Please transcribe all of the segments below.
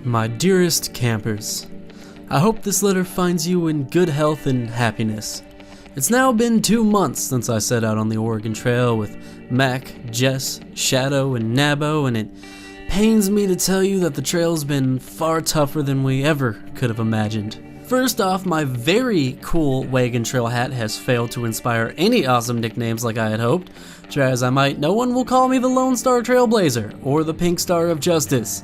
My dearest campers, I hope this letter finds you in good health and happiness. It's now been 2 months since I set out on the Oregon Trail with Mac, Jess, Shadow, and Nabo, and it pains me to tell you that the trail's been far tougher than we ever could have imagined. First off, my very cool wagon trail hat has failed to inspire any awesome nicknames like I had hoped. Try as I might, no one will call me the Lone Star Trailblazer or the Pink Star of Justice.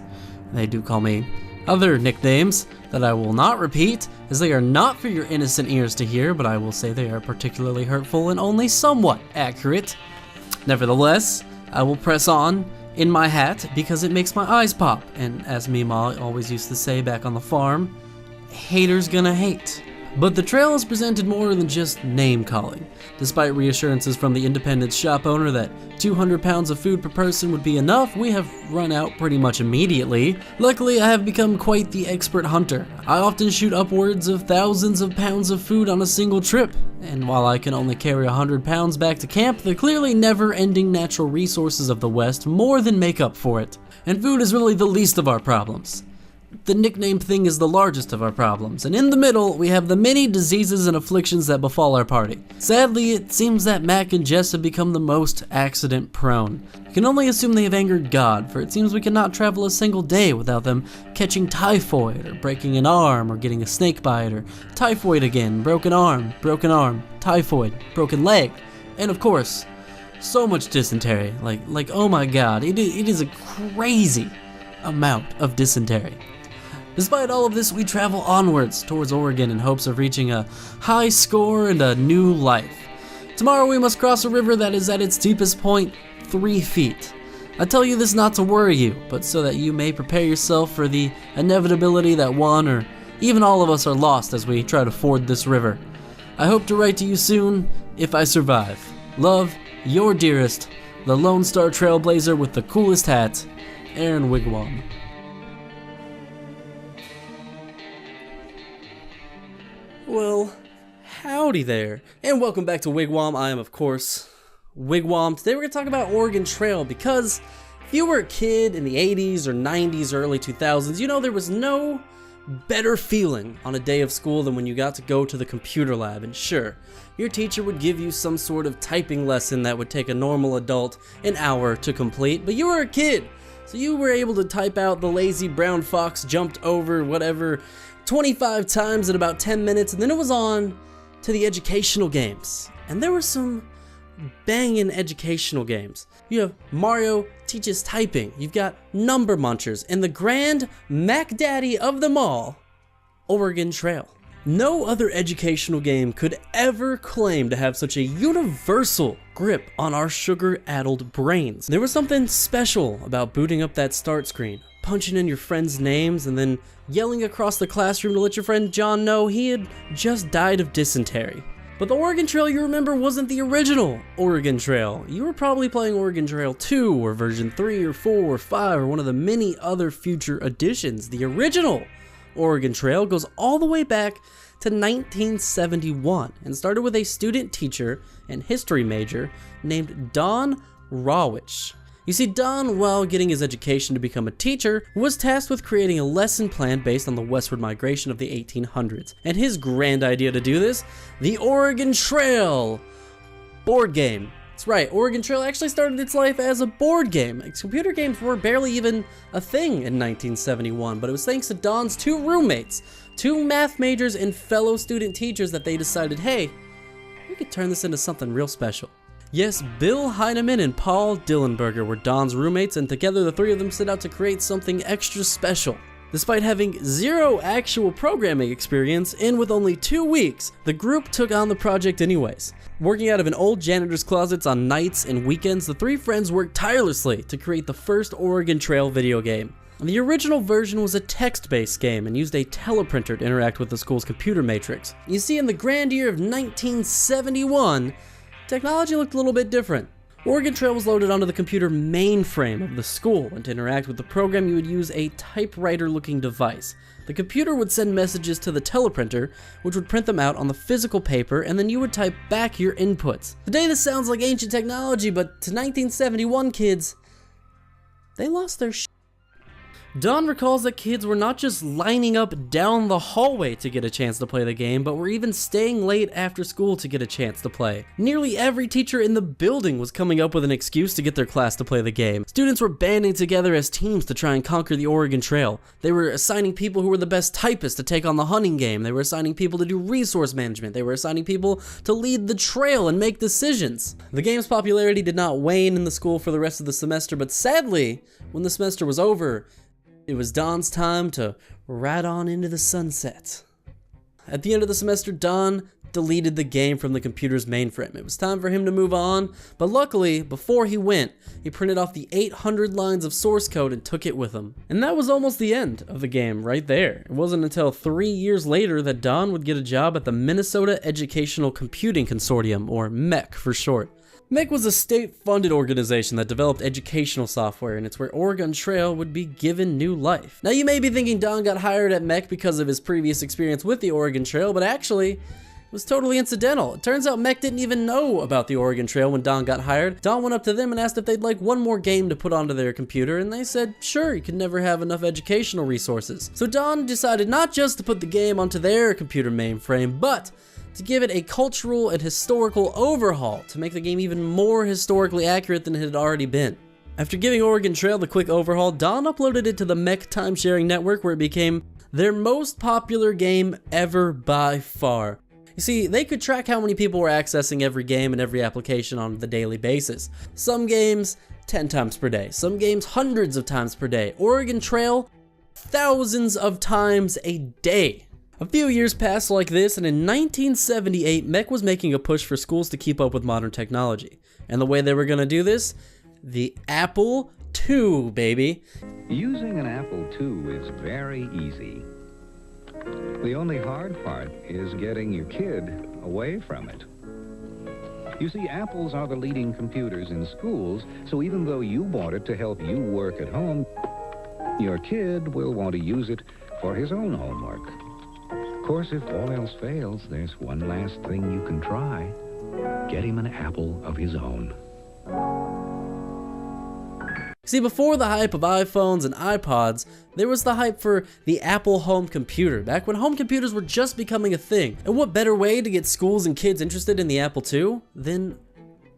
They do call me other nicknames that I will not repeat, as they are not for your innocent ears to hear, but I will say they are particularly hurtful and only somewhat accurate. Nevertheless, I will press on in my hat because it makes my eyes pop, and as Meemaw always used to say back on the farm, haters gonna hate. But the trail has presented more than just name-calling. Despite reassurances from the independent shop owner that 200 pounds of food per person would be enough, we have run out pretty much immediately. Luckily, I have become quite the expert hunter. I often shoot upwards of thousands of pounds of food on a single trip. And while I can only carry 100 pounds back to camp, the clearly never-ending natural resources of the West more than make up for it. And food is really the least of our problems. The nickname thing is the largest of our problems, and in the middle, we have the many diseases and afflictions that befall our party. Sadly, it seems that Mac and Jess have become the most accident-prone. You can only assume they have angered God, for it seems we cannot travel a single day without them catching typhoid, or breaking an arm, or getting a snake bite, or typhoid again, broken arm, typhoid, broken leg, and of course, so much dysentery. Like oh my god, it is a crazy amount of dysentery. Despite all of this, we travel onwards towards Oregon in hopes of reaching a high score and a new life. Tomorrow we must cross a river that is at its deepest point 3 feet. I tell you this not to worry you, but so that you may prepare yourself for the inevitability that one or even all of us are lost as we try to ford this river. I hope to write to you soon, if I survive. Love, your dearest, the Lone Star Trailblazer with the coolest hat, Aaron Wigwam. Well, howdy there, and welcome back to Wigwam. I am, of course, Wigwam. Today we're going to talk about Oregon Trail, because if you were a kid in the 80s or 90s or early 2000s, you know there was no better feeling on a day of school than when you got to go to the computer lab. And sure, your teacher would give you some sort of typing lesson that would take a normal adult an hour to complete, but you were a kid, so you were able to type out "the lazy brown fox jumped over whatever" 25 times in about 10 minutes, and then it was on to the educational games. And there were some banging educational games. You have Mario Teaches Typing, you've got Number Munchers, and the grand Mac Daddy of them all, Oregon Trail. No other educational game could ever claim to have such a universal grip on our sugar-addled brains. There was something special about booting up that start screen, punching in your friends' names, and then yelling across the classroom to let your friend John know he had just died of dysentery. But the Oregon Trail you remember wasn't the original Oregon Trail. You were probably playing Oregon Trail 2 or version 3 or 4 or 5 or one of the many other future editions. The original Oregon Trail goes all the way back to 1971 and started with a student teacher and history major named Don Rawich. You see, Don, while getting his education to become a teacher, was tasked with creating a lesson plan based on the westward migration of the 1800s. And his grand idea to do this, the Oregon Trail board game. That's right, Oregon Trail actually started its life as a board game. Computer games were barely even a thing in 1971, but it was thanks to Don's 2 roommates, 2 math majors and fellow student teachers, that they decided, hey, we could turn this into something real special. Yes, Bill Heineman and Paul Dillenberger were Don's roommates, and together the 3 of them set out to create something extra special. Despite having 0 actual programming experience, and with only 2 weeks, the group took on the project anyways. Working out of an old janitor's closet on nights and weekends, the 3 friends worked tirelessly to create the first Oregon Trail video game. The original version was a text-based game and used a teleprinter to interact with the school's computer matrix. You see, in the grand year of 1971, technology looked a little bit different. Oregon Trail was loaded onto the computer mainframe of the school, and to interact with the program you would use a typewriter-looking device. The computer would send messages to the teleprinter, which would print them out on the physical paper, and then you would type back your inputs. Today this sounds like ancient technology, but to 1971 kids, they lost their shit. Don recalls that kids were not just lining up down the hallway to get a chance to play the game, but were even staying late after school to get a chance to play. Nearly every teacher in the building was coming up with an excuse to get their class to play the game. Students were banding together as teams to try and conquer the Oregon Trail. They were assigning people who were the best typists to take on the hunting game. They were assigning people to do resource management. They were assigning people to lead the trail and make decisions. The game's popularity did not wane in the school for the rest of the semester, but sadly, when the semester was over, it was Don's time to ride on into the sunset. At the end of the semester, Don deleted the game from the computer's mainframe. It was time for him to move on, but luckily, before he went, he printed off the 800 lines of source code and took it with him. And that was almost the end of the game right there. It wasn't until 3 years later that Don would get a job at the Minnesota Educational Computing Consortium, or MEC for short. MEC was a state-funded organization that developed educational software, and it's where Oregon Trail would be given new life. Now, you may be thinking Don got hired at MEC because of his previous experience with the Oregon Trail, but actually, it was totally incidental. It turns out MEC didn't even know about the Oregon Trail when Don got hired. Don went up to them and asked if they'd like one more game to put onto their computer, and they said, sure, you could never have enough educational resources. So Don decided not just to put the game onto their computer mainframe, but to give it a cultural and historical overhaul to make the game even more historically accurate than it had already been. After giving Oregon Trail the quick overhaul, Don uploaded it to the MEC timesharing network, where it became their most popular game ever by far. You see, they could track how many people were accessing every game and every application on the daily basis. Some games 10 times per day, some games hundreds of times per day. Oregon Trail, thousands of times a day. A few years passed like this, and in 1978, MEC was making a push for schools to keep up with modern technology. And the way they were going to do this? The Apple II, baby. Using an Apple II is very easy. The only hard part is getting your kid away from it. You see, Apples are the leading computers in schools, so even though you bought it to help you work at home, your kid will want to use it for his own homework. Of course, if all else fails, there's one last thing you can try. Get him an Apple of his own. See, before the hype of iPhones and iPods, there was the hype for the Apple home computer, back when home computers were just becoming a thing. And what better way to get schools and kids interested in the Apple II than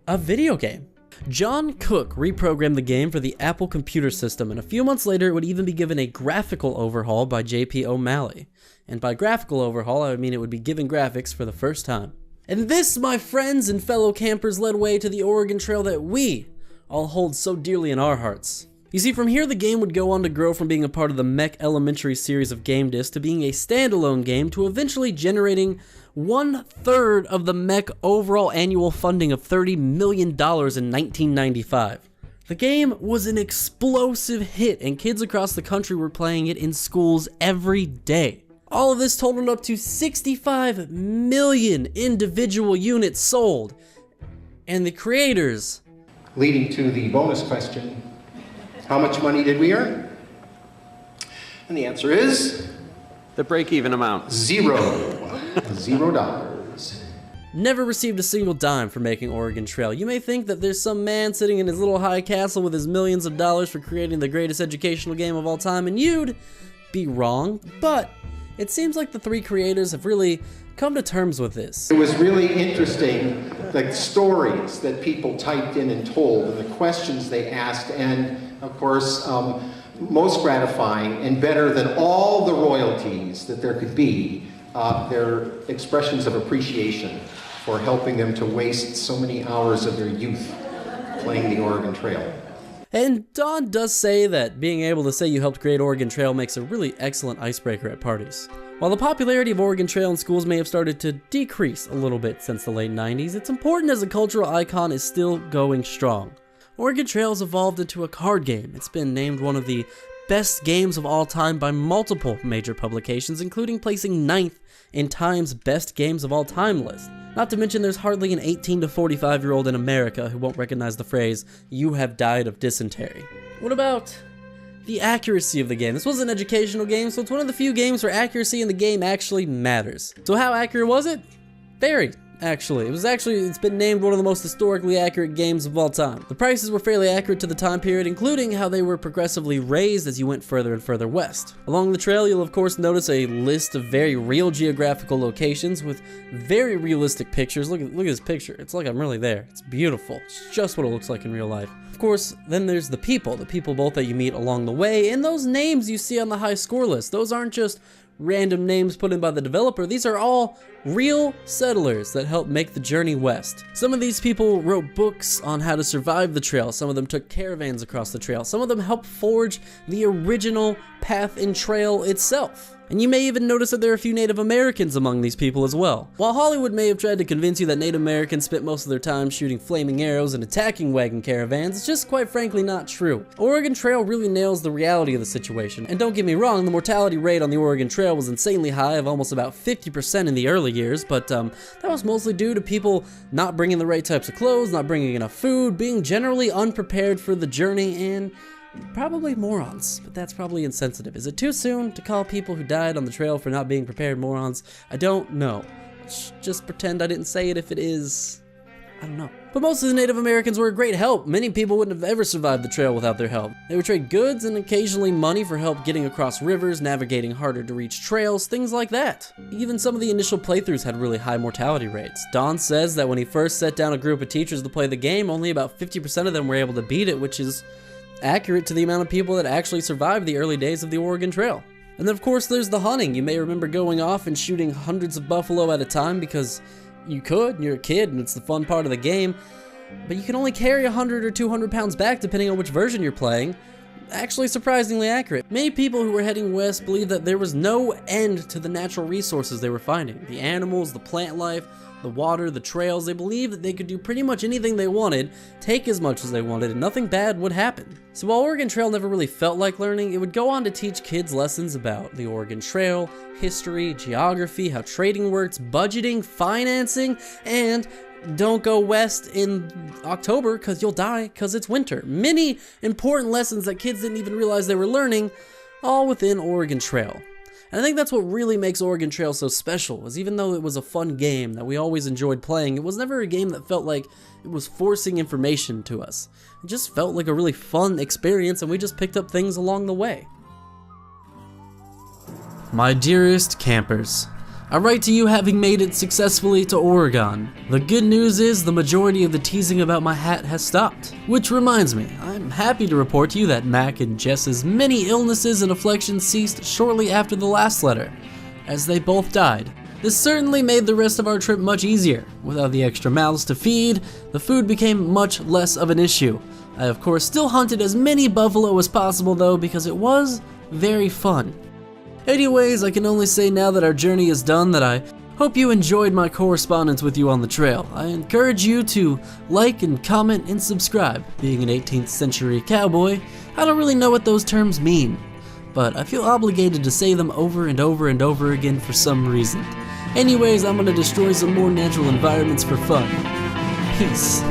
a video game? John Cook reprogrammed the game for the Apple computer system, and a few months later it would even be given a graphical overhaul by J.P. O'Malley. And by graphical overhaul, I mean it would be given graphics for the first time. And this, my friends and fellow campers, led way to the Oregon Trail that we all hold so dearly in our hearts. You see, from here the game would go on to grow from being a part of the MEC Elementary series of game discs to being a standalone game to eventually generating 1/3 of the MEC overall annual funding of $30 million in 1995. The game was an explosive hit, and kids across the country were playing it in schools every day. All of this totaled up to 65 million individual units sold, and the creators, leading to the bonus question, how much money did we earn? And the answer is the break-even amount. $0. never received a single dime for making Oregon Trail. You may think that there's some man sitting in his little high castle with his millions of dollars for creating the greatest educational game of all time, and you'd be wrong, but it seems like the three creators have really come to terms with this. It was really interesting, the stories that people typed in and told, and the questions they asked, and of course, most gratifying and better than all the royalties that there could be, their expressions of appreciation for helping them to waste so many hours of their youth playing the Oregon Trail. And Don does say that being able to say you helped create Oregon Trail makes a really excellent icebreaker at parties. While the popularity of Oregon Trail in schools may have started to decrease a little bit since the late 90s, it's important as a cultural icon is still going strong. Oregon Trail has evolved into a card game. It's been named one of the best games of all time by multiple major publications, including placing 9th in Time's Best Games of All Time list. Not to mention there's hardly an 18 to 45-year-old in America who won't recognize the phrase, "you have died of dysentery." What about the accuracy of the game? This was an educational game, so it's one of the few games where accuracy in the game actually matters. So how accurate was it? Very actually. It's been named one of the most historically accurate games of all time. The prices were fairly accurate to the time period, including how they were progressively raised as you went further and further west. Along the trail, you'll of course notice a list of very real geographical locations with very realistic pictures. Look at this picture. It's like I'm really there. It's beautiful. It's just what it looks like in real life. Of course, then there's the people both that you meet along the way, and those names you see on the high score list. Those aren't just random names put in by the developer. These are all real settlers that helped make the journey west. Some of these people wrote books on how to survive the trail. Some of them took caravans across the trail. Some of them helped forge the original path and trail itself. And you may even notice that there are a few Native Americans among these people as well. While Hollywood may have tried to convince you that Native Americans spent most of their time shooting flaming arrows and attacking wagon caravans, it's just quite frankly not true. Oregon Trail really nails the reality of the situation. And don't get me wrong, the mortality rate on the Oregon Trail was insanely high, of almost about 50% in the early years, but that was mostly due to people not bringing the right types of clothes, not bringing enough food, being generally unprepared for the journey, and probably morons, but that's probably insensitive. Is it too soon to call people who died on the trail for not being prepared morons? I don't know. Just pretend I didn't say it if it is. I don't know. But most of the Native Americans were a great help. Many people wouldn't have ever survived the trail without their help. They would trade goods and occasionally money for help getting across rivers, navigating harder to reach trails, things like that. Even some of the initial playthroughs had really high mortality rates. Don says that when he first set down a group of teachers to play the game, only about 50% of them were able to beat it, which is accurate to the amount of people that actually survived the early days of the Oregon Trail. And then of course there's the hunting. You may remember going off and shooting hundreds of buffalo at a time because you could, and you're a kid and it's the fun part of the game, but you can only carry 100 or 200 pounds back depending on which version you're playing. Actually surprisingly accurate. Many people who were heading west believed that there was no end to the natural resources they were finding. The animals, the plant life, the water, the trails. They believed that they could do pretty much anything they wanted, take as much as they wanted, and nothing bad would happen. So while Oregon Trail never really felt like learning, it would go on to teach kids lessons about the Oregon Trail, history, geography, how trading works, budgeting, financing, and don't go west in October because you'll die because it's winter. Many important lessons that kids didn't even realize they were learning, all within Oregon Trail. And I think that's what really makes Oregon Trail so special, is even though it was a fun game that we always enjoyed playing, it was never a game that felt like it was forcing information to us. It just felt like a really fun experience, and we just picked up things along the way. My dearest campers, I write to you having made it successfully to Oregon. The good news is the majority of the teasing about my hat has stopped. Which reminds me, I'm happy to report to you that Mac and Jess's many illnesses and afflictions ceased shortly after the last letter, as they both died. This certainly made the rest of our trip much easier. Without the extra mouths to feed, the food became much less of an issue. I of course still hunted as many buffalo as possible though, because it was very fun. Anyways, I can only say now that our journey is done that I hope you enjoyed my correspondence with you on the trail. I encourage you to like and comment and subscribe. Being an 18th century cowboy, I don't really know what those terms mean, but I feel obligated to say them over and over and over again for some reason. Anyways, I'm gonna destroy some more natural environments for fun. Peace.